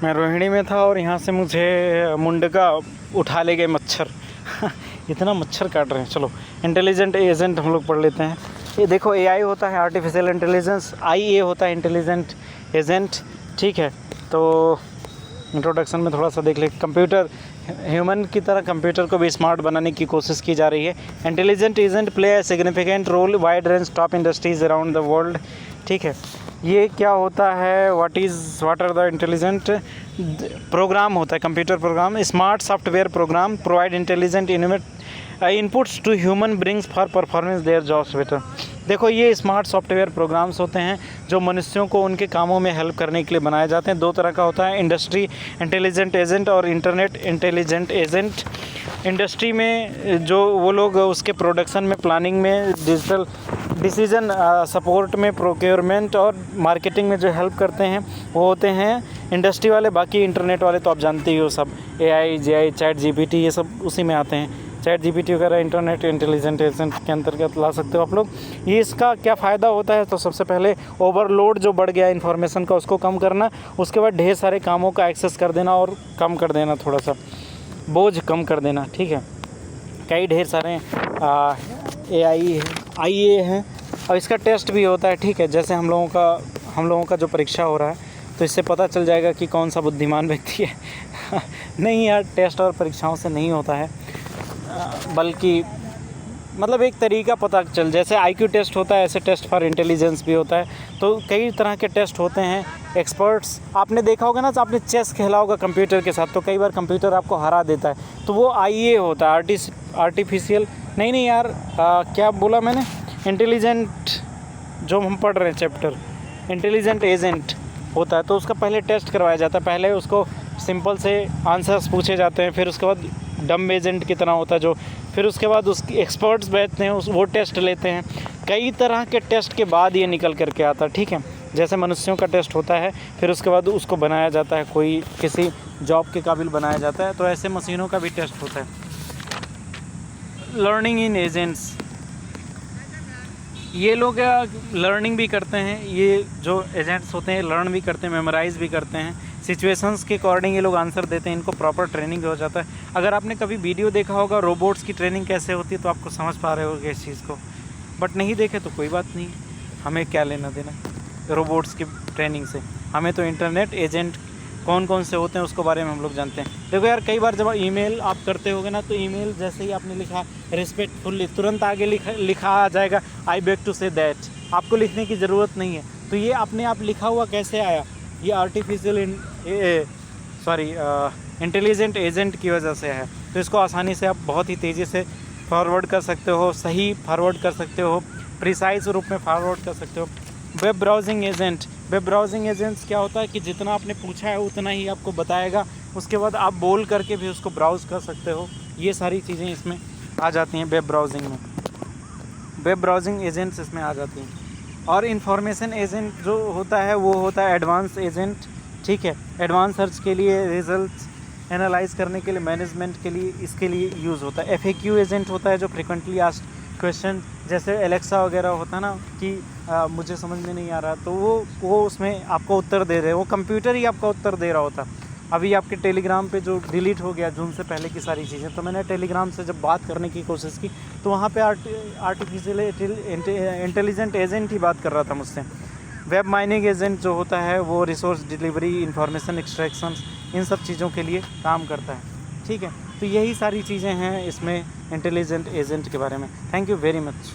मैं रोहिणी में था और यहाँ से मुझे मुंडका उठा ले गए मच्छर। इतना मच्छर काट रहे हैं। चलो इंटेलिजेंट एजेंट हम लोग पढ़ लेते हैं। ये देखो एआई होता है आर्टिफिशियल इंटेलिजेंस, आईए होता है इंटेलिजेंट एजेंट। ठीक है, तो इंट्रोडक्शन में थोड़ा सा देख ले। कंप्यूटर ह्यूमन की तरह कंप्यूटर को भी स्मार्ट बनाने की कोशिश की जा रही है। Intelligent agent play a significant role wide range top industries around the world. ठीक है, ये क्या होता है, what are the intelligent program होता है, computer program, smart software program provide intelligent inputs to human beings for performance their jobs better. देखो ये स्मार्ट सॉफ्टवेयर प्रोग्राम्स होते हैं जो मनुष्यों को उनके कामों में हेल्प करने के लिए बनाए जाते हैं। दो तरह का होता है, इंडस्ट्री इंटेलिजेंट एजेंट और इंटरनेट इंटेलिजेंट एजेंट। इंडस्ट्री में जो वो लोग उसके प्रोडक्शन में, प्लानिंग में, डिजिटल डिसीजन सपोर्ट में, प्रोक्योरमेंट और मार्केटिंग में जो हेल्प करते हैं वो होते हैं इंडस्ट्री वाले। बाकी इंटरनेट वाले तो आप जानते ही हो, सब एआई, जेआई, चैट जीपीटी, ये सब उसी में आते हैं। चैट जीपीटी वगैरह इंटरनेट इंटेलिजेंट एजेंट के अंतर्गत ला सकते हो आप लोग। ये इसका क्या फ़ायदा होता है, तो सबसे पहले ओवरलोड जो बढ़ गया इन्फॉर्मेशन का उसको कम करना, उसके बाद ढेर सारे कामों का एक्सेस कर देना और कम कर देना, थोड़ा सा बोझ कम कर देना। ठीक है, कई ढेर सारे एआई आईए हैं और इसका टेस्ट भी होता है। ठीक है, जैसे हम लोगों का जो परीक्षा हो रहा है तो इससे पता चल जाएगा कि कौन सा बुद्धिमान व्यक्ति है। नहीं यार, टेस्ट और परीक्षाओं से नहीं होता है, बल्कि मतलब एक तरीका पता चल, जैसे आईक्यू टेस्ट होता है ऐसे टेस्ट फॉर इंटेलिजेंस भी होता है। तो कई तरह के टेस्ट होते हैं। एक्सपर्ट्स, आपने देखा होगा ना, तो आपने चेस खेला होगा कंप्यूटर के साथ, तो कई बार कंप्यूटर आपको हरा देता है, तो वो आईए होता है, आर्टिफिशियल नहीं यार, क्या बोला मैंने, इंटेलिजेंट, जो हम पढ़ रहे हैं चैप्टर, इंटेलिजेंट एजेंट होता है। तो उसका पहले टेस्ट करवाया जाता है, पहले उसको सिंपल से आंसर्स पूछे जाते हैं, फिर उसके बाद डम एजेंट की तरह होता है जो, फिर उसके बाद उसकी एक्सपर्ट्स बैठते हैं, वो टेस्ट लेते हैं। कई तरह के टेस्ट के बाद ये निकल करके आता है। ठीक है, जैसे मनुष्यों का टेस्ट होता है, फिर उसके बाद उसको बनाया जाता है, कोई किसी जॉब के काबिल बनाया जाता है, तो ऐसे मशीनों का भी टेस्ट होता है। लर्निंग इन एजेंट्स, ये लोग लर्निंग भी करते हैं, ये जो एजेंट्स होते हैं लर्न भी करते हैं, मेमोराइज़ भी करते हैं, सिचुएशंस के अकॉर्डिंग ये लोग आंसर देते हैं, इनको प्रॉपर ट्रेनिंग हो जाता है। अगर आपने कभी वीडियो देखा होगा रोबोट्स की ट्रेनिंग कैसे होती है, तो आपको समझ पा रहे होगे इस चीज़ को, बट नहीं देखे तो कोई बात नहीं, हमें क्या लेना देना रोबोट्स की ट्रेनिंग से। हमें तो इंटरनेट एजेंट कौन कौन से होते हैं उसके बारे में हम लोग जानते हैं। देखो यार, कई बार जब ईमेल आप करते होगे ना, तो ईमेल जैसे ही आपने लिखा रिस्पेक्टफुली, तुरंत आगे लिखा आ जाएगा I beg to say that. आपको लिखने की ज़रूरत नहीं है। तो ये अपने आप लिखा हुआ कैसे आया, ये आर्टिफिशियल इंटेलिजेंट एजेंट की वजह से है। तो इसको आसानी से आप बहुत ही तेज़ी से फॉरवर्ड कर सकते हो, सही फॉरवर्ड कर सकते हो, प्रिसाइज रूप में फॉरवर्ड कर सकते हो। Web browsing agent, web browsing agents क्या होता है कि जितना आपने पूछा है उतना ही आपको बताएगा, उसके बाद आप बोल करके भी उसको ब्राउज़ कर सकते हो। ये सारी चीज़ें इसमें आ जाती हैं वेब ब्राउजिंग में, वेब ब्राउजिंग एजेंट्स इसमें आ जाती हैं। और इंफॉर्मेशन एजेंट जो होता है वो होता है एडवांस एजेंट। ठीक है, एडवांस सर्च के लिए, रिजल्ट्स एनालाइज करने के लिए, मैनेजमेंट के लिए, इसके लिए यूज़ होता है। एफएक्यू एजेंट होता है जो फ्रिक्वेंटली आस्क्ड क्वेश्चन, जैसे एलेक्सा वगैरह होता है ना कि मुझे समझ में नहीं आ रहा, तो वो उसमें आपको उत्तर दे रहे हैं, वो कंप्यूटर ही आपका उत्तर दे रहा होता। अभी आपके टेलीग्राम पे जो डिलीट हो गया जून से पहले की सारी चीज़ें, तो मैंने टेलीग्राम से जब बात करने की कोशिश की तो वहाँ पे आर्टिफिशियल इंटेलिजेंट एजेंट ही बात कर रहा था मुझसे। वेब माइनिंग एजेंट जो होता है वो रिसोर्स डिलीवरी, इंफॉर्मेशन एक्सट्रैक्शन, इन सब चीज़ों के लिए काम करता है। ठीक है, तो यही सारी चीज़ें हैं इसमें इंटेलिजेंट एजेंट के बारे में। Thank you very much.